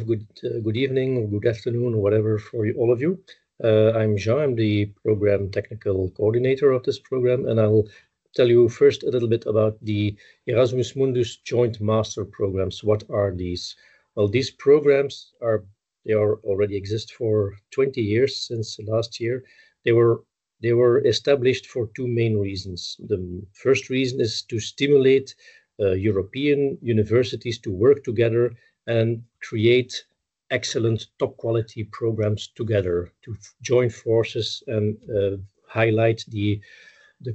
good evening, or good afternoon, or whatever for all of you. I'm Jean. I'm the program technical coordinator of this program, and I'll tell you first a little bit about the Erasmus Mundus Joint Master Programs. What are these? Well, these programs they already exist for 20 years since last year. They were established for two main reasons. The first reason is to stimulate European universities to work together and create excellent top quality programs together to join forces and highlight the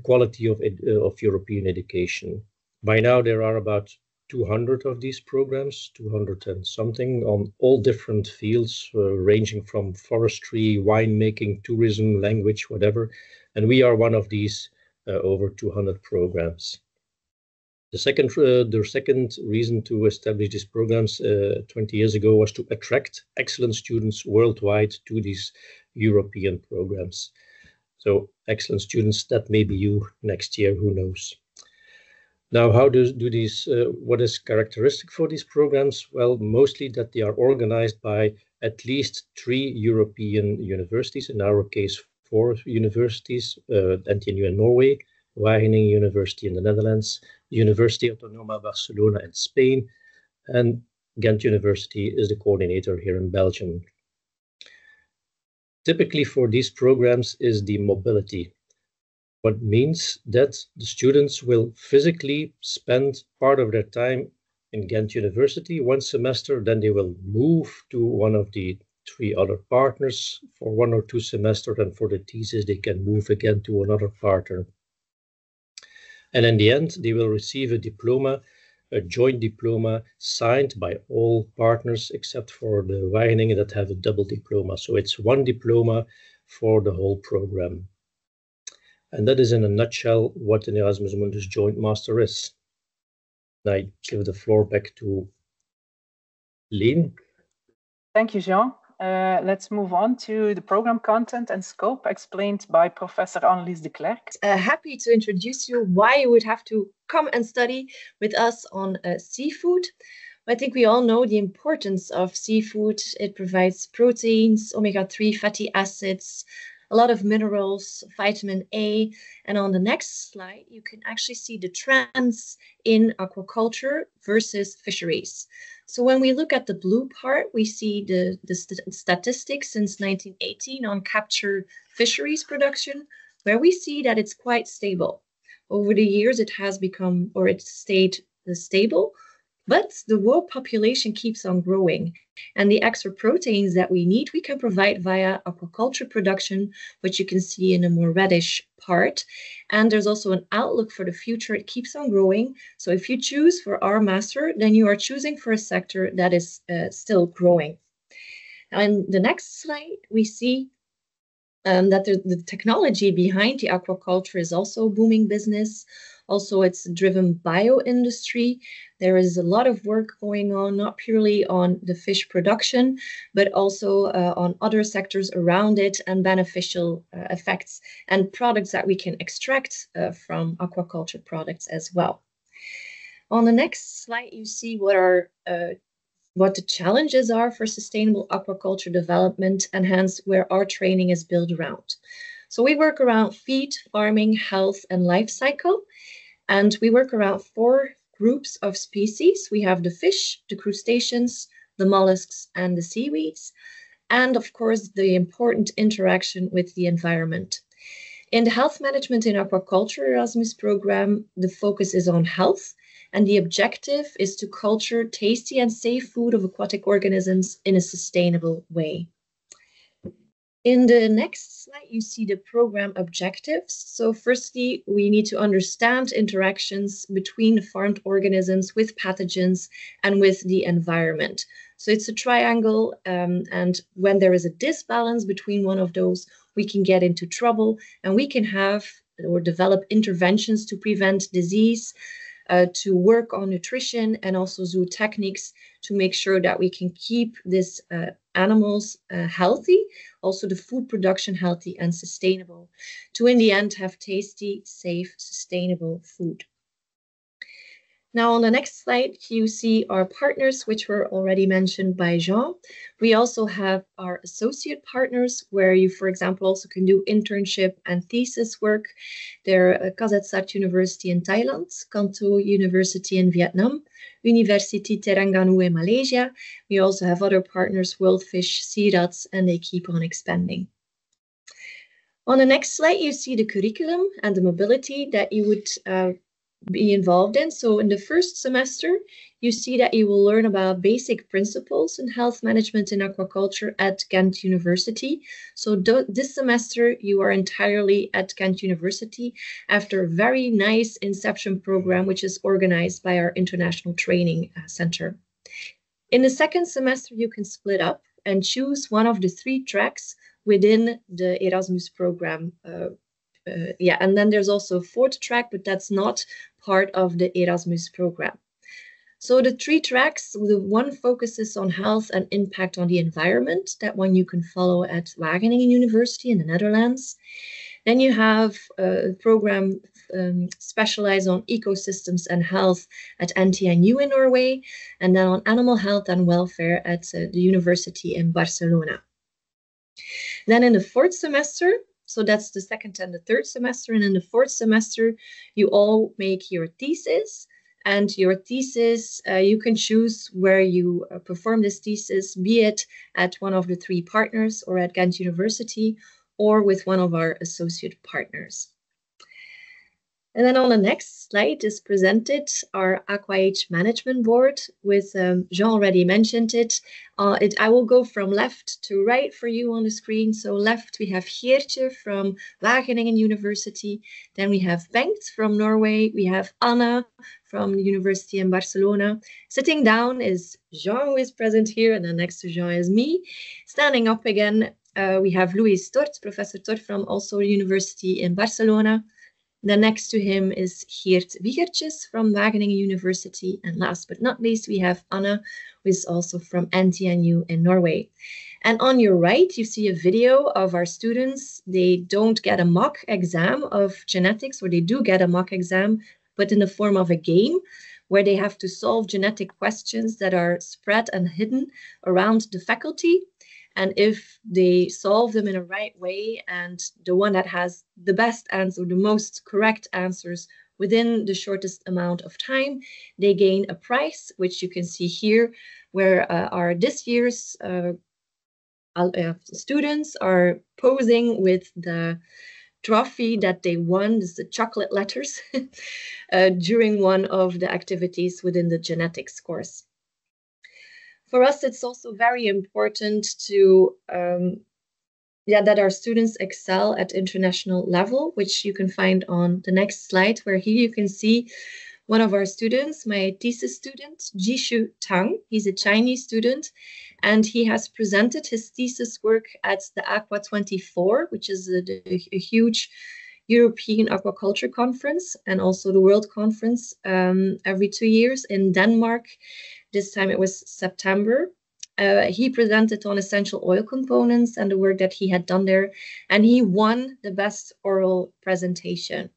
quality of European education. By now, there are about 200 of these programs, 200 and something, on all different fields, ranging from forestry, winemaking, tourism, language, whatever. And we are one of these over 200 programs. The second reason to establish these programs 20 years ago was to attract excellent students worldwide to these European programs. So excellent students, that may be you next year, who knows. Now, how do these, what is characteristic for these programs? Well, mostly that they are organized by at least 3 European universities, in our case, 4 universities, NTNU in Norway, Wageningen University in the Netherlands, University Autonoma Barcelona in Spain, and Ghent University is the coordinator here in Belgium. Typically for these programs is the mobility, what means that the students will physically spend part of their time in Ghent University one semester, then they will move to one of the 3 other partners for 1 or 2 semesters, and for the thesis they can move again to another partner. And in the end, they will receive a diploma, a joint diploma signed by all partners except for the Wageningen that have a double diploma. So it's one diploma for the whole program. And that is in a nutshell what an Erasmus Mundus Joint Master is. And I give the floor back to Leen. Thank you, Jean. Let's move on to the program content and scope explained by Professor Annelies de Klerk. Happy to introduce you why you would have to come and study with us on seafood. I think we all know the importance of seafood. It provides proteins, omega-3 fatty acids, a lot of minerals, vitamin A. And on the next slide, you can actually see the trends in aquaculture versus fisheries. So when we look at the blue part, we see the statistics since 1918 on capture fisheries production, where we see that it's quite stable. Over the years, it has become, or it stayed stable, but the world population keeps on growing. And the extra proteins that we need, we can provide via aquaculture production, which you can see in a more reddish part. And there's also an outlook for the future. It keeps on growing. So if you choose for our master, then you are choosing for a sector that is still growing. Now, in the next slide, we see that the technology behind the aquaculture is also a booming business. Also, it's driven bio-industry. There is a lot of work going on, not purely on the fish production, but also on other sectors around it and beneficial effects and products that we can extract from aquaculture products as well. On the next slide, you see what the challenges are for sustainable aquaculture development, and hence where our training is built around. So we work around feed, farming, health, and life cycle. And we work around 4 groups of species. We have the fish, the crustaceans, the mollusks, and the seaweeds. And of course, the important interaction with the environment. In the health management in aquaculture Erasmus program, the focus is on health. And the objective is to culture tasty and safe food of aquatic organisms in a sustainable way. In the next slide, you see the program objectives. So firstly, we need to understand interactions between the farmed organisms with pathogens and with the environment. So it's a triangle, and when there is a disbalance between one of those, we can get into trouble, and we can have or develop interventions to prevent disease, to work on nutrition and also zoo techniques to make sure that we can keep these animals healthy, also the food production healthy and sustainable, to in the end have tasty, safe, sustainable food. Now on the next slide, you see our partners, which were already mentioned by Jean. We also have our associate partners, where you, for example, also can do internship and thesis work. They're Kazetsart University in Thailand, Kanto University in Vietnam, University Terengganu in Malaysia. We also have other partners, Worldfish, Sea-Rats, and they keep on expanding. On the next slide, you see the curriculum and the mobility that you would be involved in. So in the first semester, you see that you will learn about basic principles in health management in aquaculture at Ghent University. So this semester, you are entirely at Ghent University after a very nice inception program, which is organized by our International Training Center. In the second semester, you can split up and choose one of the 3 tracks within the Erasmus program. And then there's also a 4th track, but that's not part of the Erasmus program. So the 3 tracks, the one focuses on health and impact on the environment. That one you can follow at Wageningen University in the Netherlands. Then you have a program specialized on ecosystems and health at NTNU in Norway, and then on animal health and welfare at the University in Barcelona. Then in the 4th semester, so that's the 2nd and the 3rd semester. And in the 4th semester, you all make your thesis. And your thesis, you can choose where you perform this thesis, be it at one of the 3 partners or at Ghent University or with one of our associate partners. And then on the next slide is presented our AquaH Management Board with, Jean already mentioned it. I will go from left to right for you on the screen. So left, we have Geertje from Wageningen University. Then we have Bengt from Norway. We have Anna from the University in Barcelona. Sitting down is Jean, who is present here. And then next to Jean is me. Standing up again, we have Luis Tort, Professor Tort from also the University in Barcelona. Then next to him is Geert Wiegertjes from Wageningen University. And last but not least, we have Anna, who is also from NTNU in Norway. And on your right, you see a video of our students. They don't get a mock exam of genetics, or they do get a mock exam, but in the form of a game where they have to solve genetic questions that are spread and hidden around the faculty. And if they solve them in a right way, and the one that has the best answer, the most correct answers within the shortest amount of time, they gain a prize, which you can see here, where our this year's students are posing with the trophy that they won, this is the chocolate letters, during one of the activities within the genetics course. For us, it's also very important to that our students excel at international level, which you can find on the next slide, where here you can see one of our students, my thesis student, Jishu Tang. He's a Chinese student, and he has presented his thesis work at the Aqua 24, which is a huge European aquaculture conference, and also the World Conference every 2 years in Denmark. This time it was September. He presented on essential oil components and the work that he had done there, and he won the best oral presentation.